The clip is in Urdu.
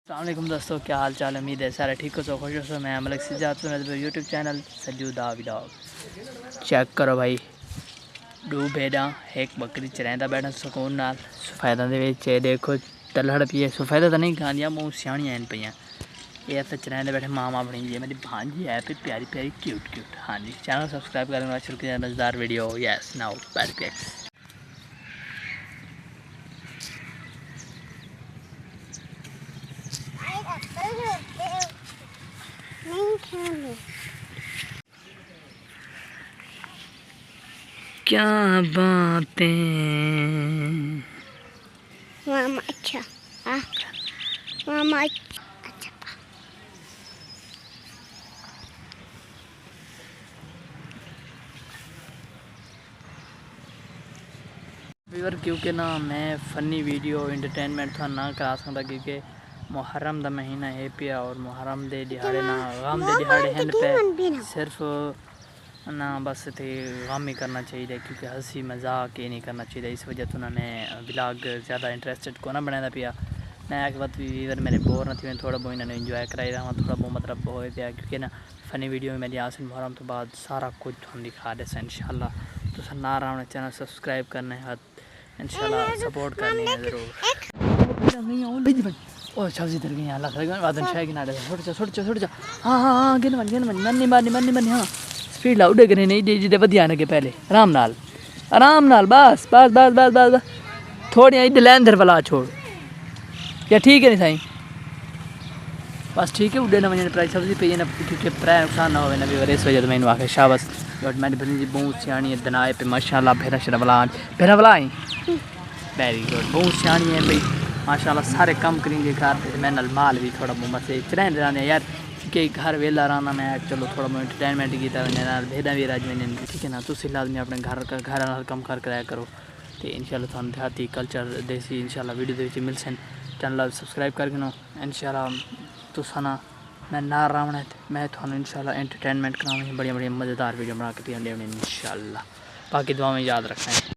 السلام علیکم دوستو، کیا حال چال؟ امید ہے سارے ٹھیک ہو، سو خوش ہو۔ میں ملک سجاد یوٹیوب چینل سجودہ ولاگ چیک کرو بھائی، دو بھیڑاں ایک بکری چریندا بیٹھا سکون نال سفیداں دے وچ دیکھو تلہڑ پی ہے۔ سفیدہ تو نہیں کھاندیاں، بہت سیاںیاں ہیں پیاں۔ یہ ایسے چریندا بیٹھے ماما بنی جی میری بھانجی ہے پہ پیاری پیاری کیوٹ کیوٹ۔ ہاں جی، چینل سبسکرائب کرنا شروع کیا مزیدار video. Yes now back plex کیا باتیں ماما اچھا ماما اچھا ویور، کیونکہ نا میں فنی ویڈیو انٹرٹینمنٹ تھا نہ کرا سکتا، کیونکہ محرم دا مہینہ ہے پیا اور محرم دے دہاڑے نا غم دے دہاڑے ہیں پہ صرف نہ بس تھے غم ہی کرنا چاہیے، کیونکہ ہنسی مذاق یہ نہیں کرنا چاہیے۔ اس وجہ تو میں بلاگ زیادہ انٹرسٹڈ کو نہ بنانا پیا۔ میں ایک وقت ویور میرے بور نہ تھی، میں تھوڑا بہت انہیں انجوائے کرائی رہا ہوں، تھوڑا بہت مطلب ہوئے پیا، کیونکہ نا فنی ویڈیو میں میری آسن محرم تو بعد سارا کچھ ہم دکھا دے سا انشاءاللہ۔ تو سر نہ رہا چینل سبسکرائب کرنے ہیں، انشاءاللہ سپورٹ کرنے ہیں ضرور۔ او سبزی در گئی اللہ خیر وادن شاہ کی ناڑے چھوڑ جا ہاں ہاں ہاں گن من منی ہاں سپیڈ لا اڑے کرے نہیں جی ودیا نے کے پہلے آرام نال بس بس بس بس بس تھوڑی ادھر لین در بلا چھوڑ کیا ٹھیک ہے نہیں سائیں بس ٹھیک ہے۔ اڈے نہ منجن پرائی سبزی پی نا، کیونکہ پرایا نقصان نہ ہوئے نہ بھی اس وجہ میں آخر شاہ بس بٹ میں نے بہت سیانی ہے دنائے پہ ماشاء اللہ بھیرا شرا بلا آئی ویری گڈ، بہت سیانی ہے بھائی ماشاء اللہ، سارے کام کریں گے گھر پہ۔ میں نل مال بھی تھوڑا بہت سے چرین رہنے یار، کہ گھر ویلا رہنا میں چلو تھوڑا بہت انٹرٹینمنٹ کیتا بھیڑا بھی راج میں ٹھیک ہے نا۔ تو لازمی اپنے گھر کم کرایا کرو تو ان شاء اللہ تھوڑا دیہاتی کلچر دیسی ان شاء اللہ ویڈیو مل سن۔ چینل سبسکرائب کر کے ان شاء اللہ تو سنا میں نہ رہا میں تھوڑا ان شاء اللہ انٹرٹینمنٹ کراؤں، بڑی بڑی مزیدار ویڈیو بنا کے پی ان شاء اللہ۔ باقی دعا میں یاد رکھیں۔